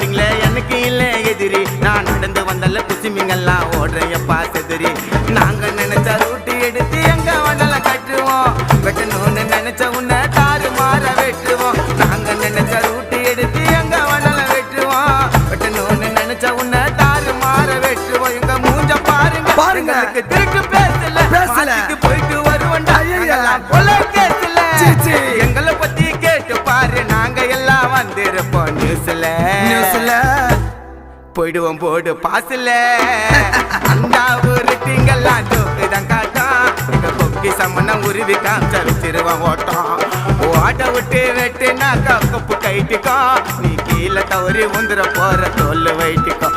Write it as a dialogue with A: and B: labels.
A: ஸ்டார்டிங்ல எனக்கு இல்ல எதிரி நான் நடந்து வந்தல குசிமிங்கெல்லாம் ஓடுறையப்பா செதிரி நாங்க நினைச்ச ரூட்டு எடுத்து எங்க வண்டல கட்டுவோம் வெட்டணும்னு நினைச்ச உன்னை தாறு மாற வெட்டுவோம் நாங்க நினைச்ச ரூட்டு எடுத்து எங்க வண்டல வெட்டுவோம் வெட்டணும்னு நினைச்ச உன்னை தாறு மாற வெட்டுவோம் எங்க மூஞ்ச பாருங்க
B: பாருங்க
A: திருட்டு பேசல போயிட்டு வருவோண்டா கொலை கேசல எங்களை பத்தி கேட்டு பாரு நாங்க எல்லாம் வந்திருப்போம் நியூஸ்ல போயிடுவோம் போடு பாசல அந்த ஒரு திங்கெல்லாம் ஜோக்குதான் காட்டும் எங்க கொக்கி சம்மனம் உருவி காமிச்ச வச்சிருவான் ஓட்டம் ஓட்ட விட்டு வெட்டுனாக்கா கொப்பு கைட்டுக்கோ நீ கீழே தவறி முந்திர போற தோல் வைட்டுக்கோ